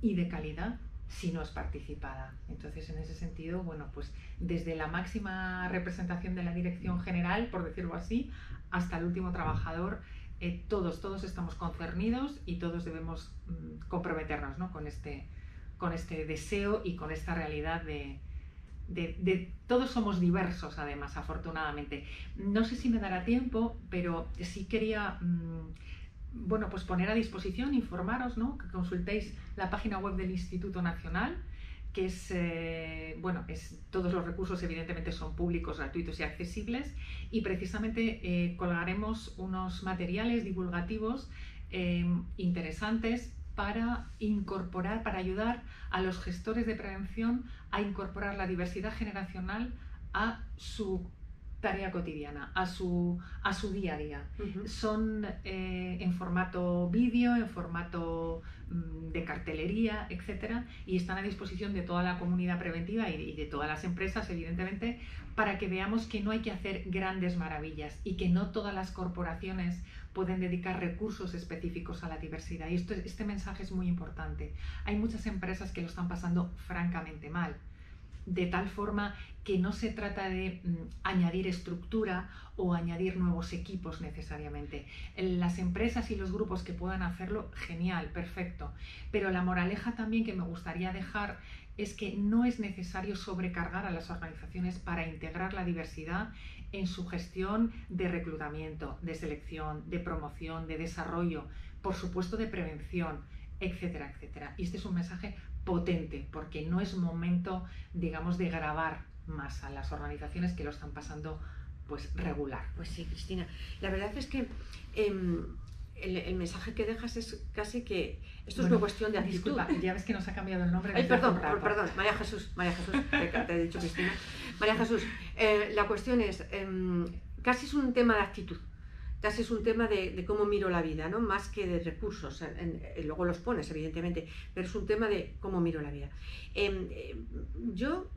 S3: y de calidad si no es participada. Entonces, en ese sentido, bueno, pues desde la máxima representación de la dirección general, por decirlo así, hasta el último trabajador, todos estamos concernidos y todos debemos comprometernos, ¿no?, con este deseo y con esta realidad de todos somos diversos, además, afortunadamente. No sé si me dará tiempo, pero sí quería bueno, pues poner a disposición, informaros, ¿no?, que consultéis la página web del Instituto Nacional, que es, bueno, todos los recursos evidentemente son públicos, gratuitos y accesibles, y precisamente colgaremos unos materiales divulgativos interesantes para incorporar, para ayudar a los gestores de prevención a incorporar la diversidad generacional a su tarea cotidiana, a su día a día. Son en formato vídeo, en formato de cartelería, etcétera, y están a disposición de toda la comunidad preventiva y de todas las empresas, evidentemente, para que veamos que no hay que hacer grandes maravillas y que no todas las corporaciones pueden dedicar recursos específicos a la diversidad. Y este mensaje es muy importante. Hay muchas empresas que lo están pasando francamente mal, de tal forma que no se trata de añadir estructura o añadir nuevos equipos necesariamente. Las empresas y los grupos que puedan hacerlo, genial, perfecto. Pero la moraleja también que me gustaría dejar es que no es necesario sobrecargar a las organizaciones para integrar la diversidad en su gestión de reclutamiento, de selección, de promoción, de desarrollo, por supuesto de prevención, etcétera, etcétera. Y este es un mensaje potente, porque no es momento, digamos, de grabar más a las organizaciones que lo están pasando pues regular.
S1: Pues sí, Cristina. La verdad es que el mensaje que dejas es casi que esto es una cuestión de actitud.
S3: Disculpa, ya ves que nos ha cambiado el nombre.
S1: Ay, perdón, María Jesús, te he dicho Cristina. María Jesús, la cuestión es, casi es un tema de actitud. Casi es un tema de cómo miro la vida, ¿no?, más que de recursos. Luego los pones, evidentemente, pero es un tema de cómo miro la vida. Yo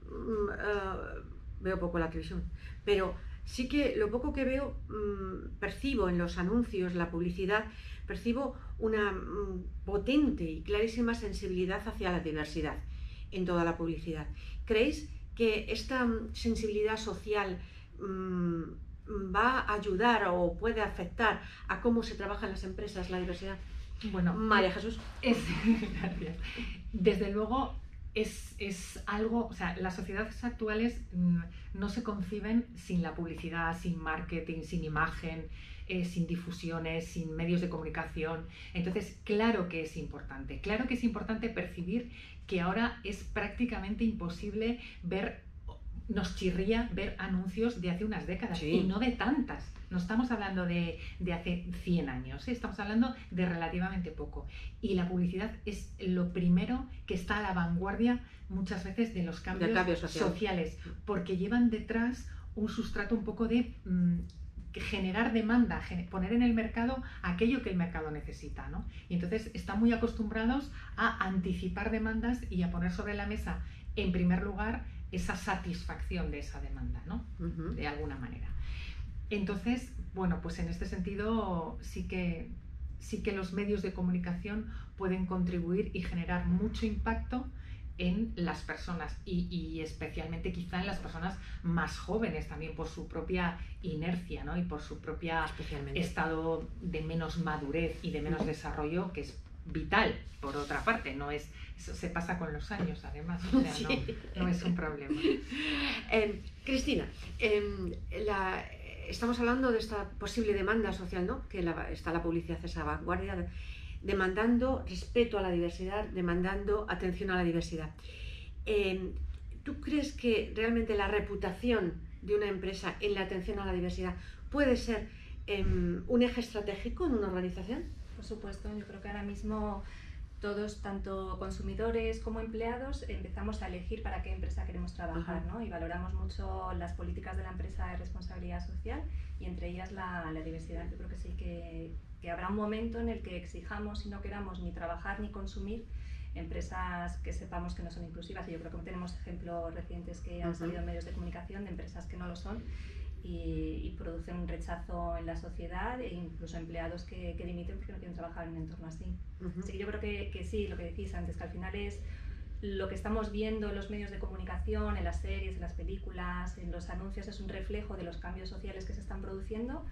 S1: veo poco la televisión, pero sí que lo poco que veo, percibo en los anuncios, la publicidad, percibo una potente y clarísima sensibilidad hacia la diversidad en toda la publicidad. ¿Creéis que esta sensibilidad social va a ayudar o puede afectar a cómo se trabaja en las empresas la diversidad?
S3: Bueno,
S1: María Jesús.
S3: Gracias. Desde luego es algo, o sea, las sociedades actuales no se conciben sin la publicidad, sin marketing, sin imagen, sin difusiones, sin medios de comunicación. Entonces, claro que es importante percibir que ahora es prácticamente imposible nos chirría ver anuncios de hace unas décadas, sí, y no de tantas. No estamos hablando de hace 100 años, ¿eh? Estamos hablando de relativamente poco. Y la publicidad es lo primero que está a la vanguardia muchas veces de los cambios sociales, porque llevan detrás un sustrato un poco de generar demanda, poner en el mercado aquello que el mercado necesita, ¿no? Y entonces están muy acostumbrados a anticipar demandas y a poner sobre la mesa, en primer lugar, esa satisfacción de esa demanda, ¿no? De alguna manera. Entonces, bueno, pues en este sentido sí que los medios de comunicación pueden contribuir y generar mucho impacto en las personas y especialmente quizá en las personas más jóvenes también por su propia inercia, ¿no?, y por su propio estado de menos madurez y de menos desarrollo, que es vital, por otra parte, no es, eso se pasa con los años además, o sea, sí, no es un problema.
S1: Cristina, estamos hablando de esta posible demanda social, ¿no?, que está la publicidad a esa vanguardia, demandando respeto a la diversidad, demandando atención a la diversidad. ¿Tú crees que realmente la reputación de una empresa en la atención a la diversidad puede ser un eje estratégico en una organización?
S2: Por supuesto, yo creo que ahora mismo todos, tanto consumidores como empleados, empezamos a elegir para qué empresa queremos trabajar, ¿no? Y valoramos mucho las políticas de la empresa de responsabilidad social y entre ellas la diversidad. Yo creo que sí que habrá un momento en el que exijamos y no queramos ni trabajar ni consumir empresas que sepamos que no son inclusivas, y yo creo que tenemos ejemplos recientes que han salido en medios de comunicación de empresas que no lo son y producen un rechazo en la sociedad e incluso empleados que dimiten porque no quieren trabajar en un entorno así. Así que yo creo que sí, lo que decís antes, que al final es lo que estamos viendo en los medios de comunicación, en las series, en las películas, en los anuncios, es un reflejo de los cambios sociales que se están produciendo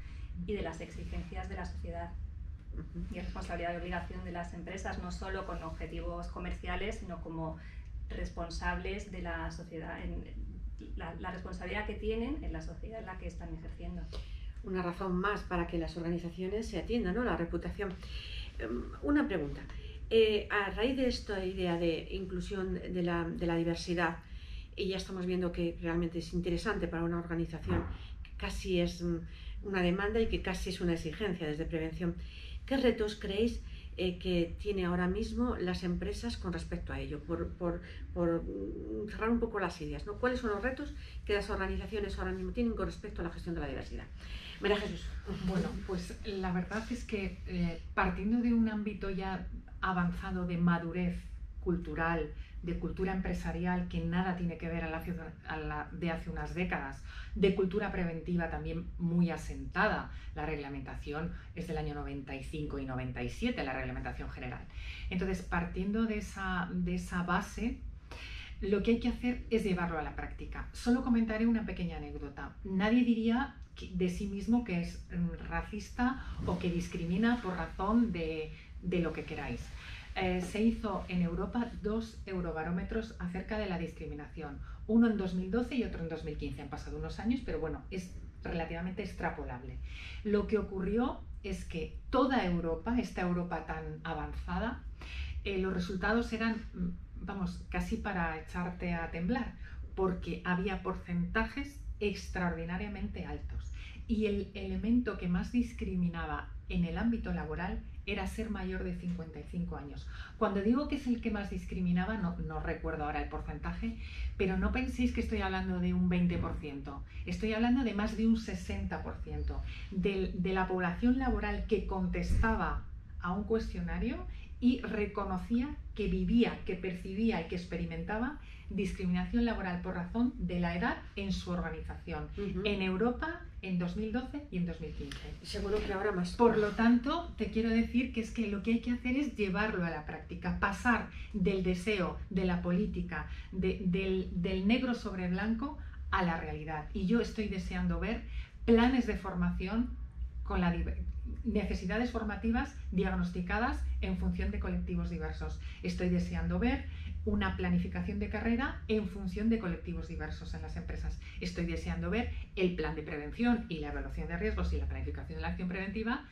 S2: y de las exigencias de la sociedad. Y es responsabilidad y obligación de las empresas, no solo con objetivos comerciales, sino como responsables de la sociedad, la responsabilidad que tienen en la sociedad en la que están ejerciendo.
S1: Una razón más para que las organizaciones se atiendan, ¿no? La reputación. Una pregunta. A raíz de esta idea de inclusión de la diversidad, y ya estamos viendo que realmente es interesante para una organización, que casi es una demanda y que casi es una exigencia desde prevención, ¿qué retos creéis que tiene ahora mismo las empresas con respecto a ello? Por cerrar un poco las ideas, ¿no? ¿Cuáles son los retos que las organizaciones ahora mismo tienen con respecto a la gestión de la diversidad? María Jesús.
S3: Bueno, pues la verdad es que partiendo de un ámbito ya avanzado de madurez cultural, de cultura empresarial, que nada tiene que ver de hace unas décadas, de cultura preventiva también muy asentada. La reglamentación es del año 95 y 97, la reglamentación general. Entonces, partiendo de esa base, lo que hay que hacer es llevarlo a la práctica. Solo comentaré una pequeña anécdota. Nadie diría de sí mismo que es racista o que discrimina por razón de lo que queráis. Se hizo en Europa 2 eurobarómetros acerca de la discriminación, uno en 2012 y otro en 2015. Han pasado unos años, pero bueno, es relativamente extrapolable. Lo que ocurrió es que toda Europa, esta Europa tan avanzada, los resultados eran, vamos, casi para echarte a temblar, porque había porcentajes extraordinariamente altos. Y el elemento que más discriminaba en el ámbito laboral era ser mayor de 55 años. Cuando digo que es el que más discriminaba, no recuerdo ahora el porcentaje, pero no penséis que estoy hablando de un 20%, estoy hablando de más de un 60% de la población laboral que contestaba a un cuestionario y reconocía que vivía, que percibía y que experimentaba discriminación laboral por razón de la edad en su organización, en Europa en 2012 y en 2015.
S1: Seguro que ahora más.
S3: Por lo tanto, te quiero decir que es que lo que hay que hacer es llevarlo a la práctica, pasar del deseo, de la política, del negro sobre blanco a la realidad. Y yo estoy deseando ver planes de formación con necesidades formativas diagnosticadas en función de colectivos diversos. Estoy deseando ver una planificación de carrera en función de colectivos diversos en las empresas. Estoy deseando ver el plan de prevención y la evaluación de riesgos y la planificación de la acción preventiva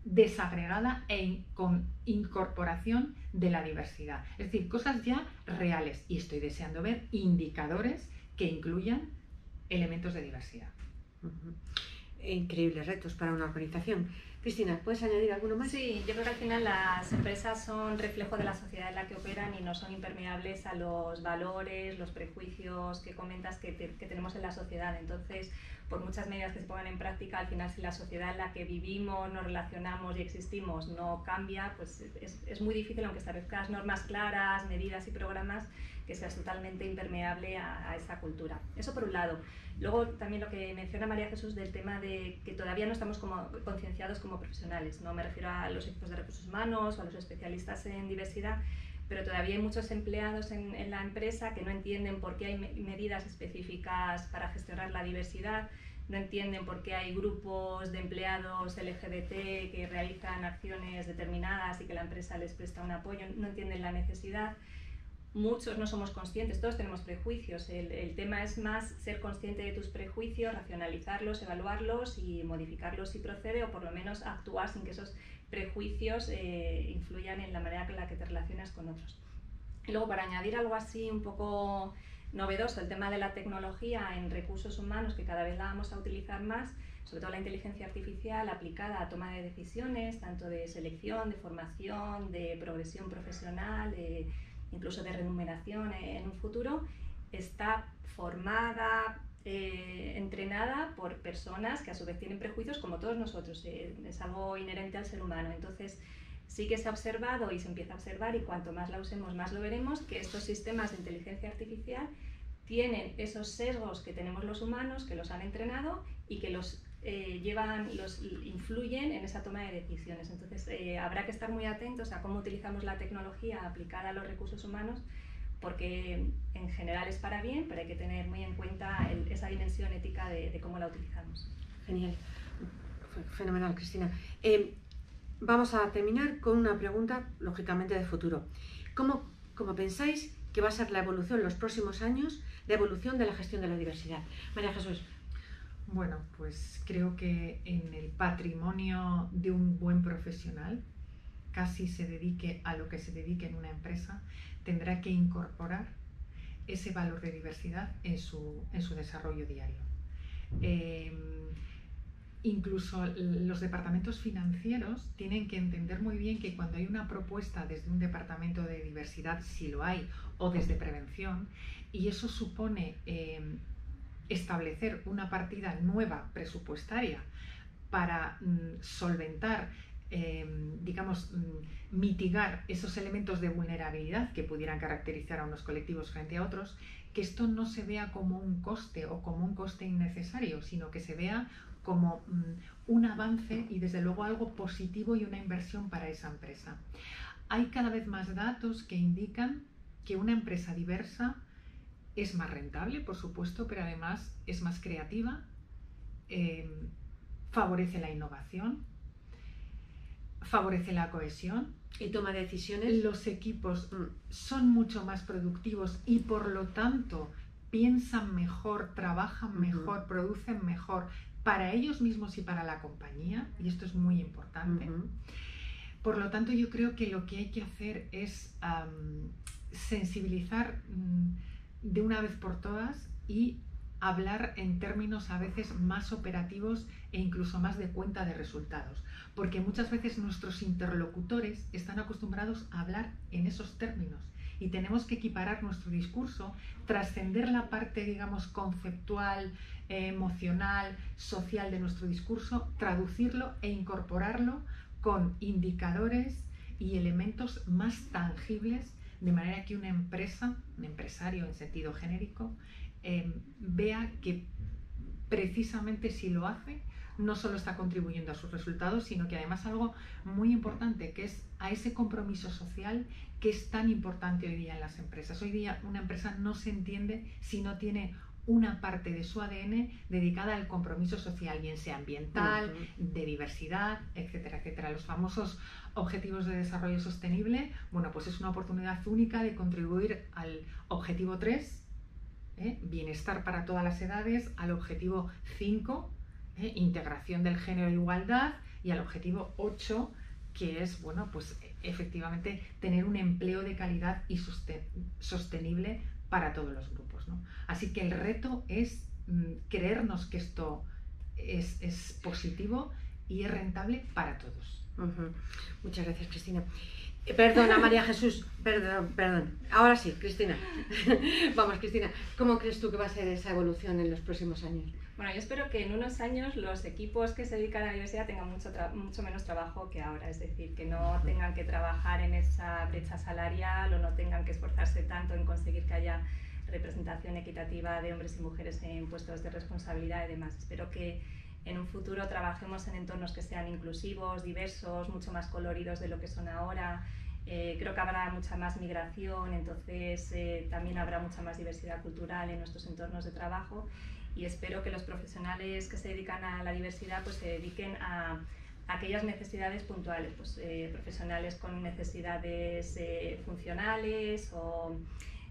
S3: desagregada con incorporación de la diversidad. Es decir, cosas ya reales. Y estoy deseando ver indicadores que incluyan elementos de diversidad.
S1: Increíbles retos para una organización. Cristina, ¿puedes añadir alguno más?
S2: Sí, yo creo que al final las empresas son reflejo de la sociedad en la que operan y no son impermeables a los valores, los prejuicios que comentas que tenemos en la sociedad. Entonces, por muchas medidas que se pongan en práctica, al final si la sociedad en la que vivimos, nos relacionamos y existimos no cambia, pues es muy difícil, aunque establezcas normas claras, medidas y programas, que seas totalmente impermeable a esa cultura. Eso por un lado. Luego también lo que menciona María Jesús del tema de que todavía no estamos concienciados como profesionales. No me refiero a los equipos de recursos humanos o a los especialistas en diversidad, pero todavía hay muchos empleados en la empresa que no entienden por qué hay medidas específicas para gestionar la diversidad, no entienden por qué hay grupos de empleados LGBT que realizan acciones determinadas y que la empresa les presta un apoyo, no entienden la necesidad. Muchos no somos conscientes, todos tenemos prejuicios. El tema es más ser consciente de tus prejuicios, racionalizarlos, evaluarlos y modificarlos si procede, o por lo menos actuar sin que esos prejuicios influyan en la manera en la que te relacionas con otros. Y luego, para añadir algo así un poco novedoso, el tema de la tecnología en recursos humanos, que cada vez la vamos a utilizar más, sobre todo la inteligencia artificial aplicada a toma de decisiones, tanto de selección, de formación, de progresión profesional, incluso de remuneración en un futuro, está formada, entrenada por personas que a su vez tienen prejuicios como todos nosotros, es algo inherente al ser humano. Entonces sí que se ha observado y se empieza a observar, y cuanto más la usemos más lo veremos, que estos sistemas de inteligencia artificial tienen esos sesgos que tenemos los humanos, que los han entrenado y que los influyen en esa toma de decisiones. Entonces habrá que estar muy atentos a cómo utilizamos la tecnología aplicada a los recursos humanos, porque en general es para bien, pero hay que tener muy en cuenta esa dimensión ética de cómo la utilizamos.
S1: Genial, fenomenal, Cristina. Vamos a terminar con una pregunta, lógicamente, de futuro. ¿Cómo pensáis que va a ser la evolución en los próximos años, la evolución de la gestión de la diversidad? María Jesús.
S3: Bueno, pues creo que en el patrimonio de un buen profesional, casi se dedique a lo que se dedique en una empresa, tendrá que incorporar ese valor de diversidad en su desarrollo diario. Incluso los departamentos financieros tienen que entender muy bien que cuando hay una propuesta desde un departamento de diversidad, si lo hay, o desde prevención, y eso supone establecer una partida nueva presupuestaria para solventar, mitigar esos elementos de vulnerabilidad que pudieran caracterizar a unos colectivos frente a otros, que esto no se vea como un coste o como un coste innecesario, sino que se vea como un avance y desde luego algo positivo y una inversión para esa empresa. Hay cada vez más datos que indican que una empresa diversa es más rentable, por supuesto, pero además es más creativa, favorece la innovación, favorece la cohesión.
S1: Y toma decisiones.
S3: Los equipos son mucho más productivos y por lo tanto piensan mejor, trabajan mejor, producen mejor para ellos mismos y para la compañía, y esto es muy importante. Por lo tanto, yo creo que lo que hay que hacer es sensibilizar de una vez por todas y hablar en términos a veces más operativos e incluso más de cuenta de resultados, porque muchas veces nuestros interlocutores están acostumbrados a hablar en esos términos y tenemos que equiparar nuestro discurso, trascender la parte, digamos, conceptual, emocional, social de nuestro discurso, traducirlo e incorporarlo con indicadores y elementos más tangibles, de manera que una empresa, un empresario en sentido genérico, vea que precisamente si lo hace, no solo está contribuyendo a sus resultados, sino que además algo muy importante, que es a ese compromiso social que es tan importante hoy día en las empresas. Hoy día una empresa no se entiende si no tiene una parte de su ADN dedicada al compromiso social, bien sea ambiental, de diversidad, etcétera, etcétera. Los famosos Objetivos de Desarrollo Sostenible, bueno, pues es una oportunidad única de contribuir al objetivo 3, bienestar para todas las edades, al objetivo 5, integración del género e igualdad, y al objetivo 8, que es, bueno, pues efectivamente tener un empleo de calidad y sostenible para todos los grupos, ¿no? Así que el reto es creernos que esto es positivo y es rentable para todos.
S1: Muchas gracias, Cristina. Perdona, María Jesús, perdón. Ahora sí, Cristina. Vamos, Cristina, ¿cómo crees tú que va a ser esa evolución en los próximos años?
S2: Bueno, yo espero que en unos años los equipos que se dedican a la diversidad tengan mucho menos trabajo que ahora, es decir, que no tengan que trabajar en esa brecha salarial o no tengan que esforzarse tanto en conseguir que haya representación equitativa de hombres y mujeres en puestos de responsabilidad y demás. Espero que en un futuro trabajemos en entornos que sean inclusivos, diversos, mucho más coloridos de lo que son ahora. Creo que habrá mucha más migración, entonces también habrá mucha más diversidad cultural en nuestros entornos de trabajo, y espero que los profesionales que se dedican a la diversidad pues se dediquen a aquellas necesidades puntuales, pues profesionales con necesidades funcionales o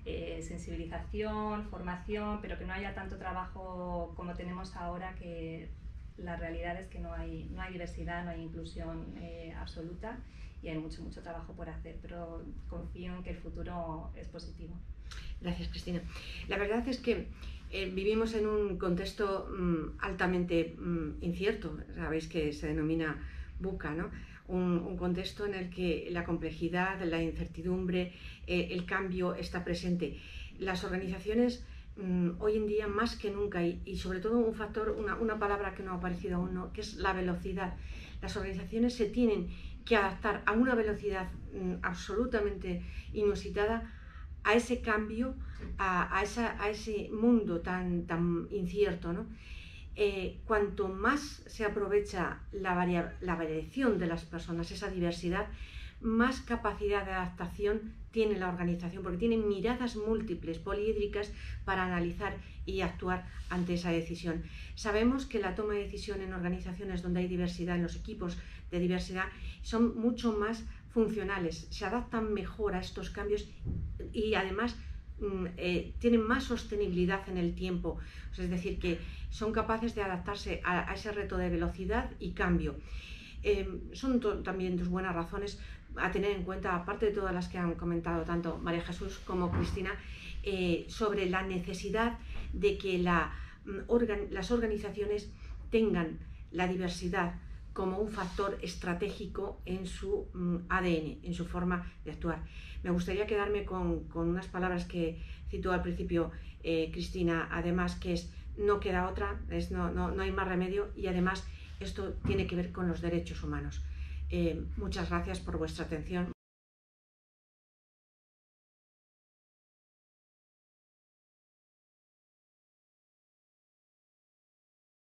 S2: sensibilización, formación, pero que no haya tanto trabajo como tenemos ahora, que la realidad es que no hay diversidad, no hay inclusión absoluta, y hay mucho trabajo por hacer, pero confío en que el futuro es positivo.
S1: Gracias, Cristina. La verdad es que vivimos en un contexto altamente incierto. Sabéis que se denomina VUCA, ¿no? Un contexto en el que la complejidad, la incertidumbre, el cambio está presente. Las organizaciones hoy en día más que nunca, y sobre todo un factor, una palabra que no ha aparecido aún, ¿no?, que es la velocidad. Las organizaciones se tienen que adaptar a una velocidad absolutamente inusitada a ese cambio, a ese mundo tan incierto, ¿no? Cuanto más se aprovecha la variación de las personas, esa diversidad, más capacidad de adaptación tiene la organización, porque tiene miradas múltiples, poliédricas, para analizar y actuar ante esa decisión. Sabemos que la toma de decisión en organizaciones donde hay diversidad, en los equipos de diversidad, son mucho más funcionales, se adaptan mejor a estos cambios y además tienen más sostenibilidad en el tiempo, es decir, que son capaces de adaptarse a ese reto de velocidad y cambio. Son también dos buenas razones a tener en cuenta, aparte de todas las que han comentado tanto María Jesús como Cristina, sobre la necesidad de que las organizaciones tengan la diversidad como un factor estratégico en su ADN, en su forma de actuar. Me gustaría quedarme con unas palabras que citó al principio Cristina, además, que es: no queda otra, no hay más remedio, y además esto tiene que ver con los derechos humanos. Muchas gracias por vuestra atención.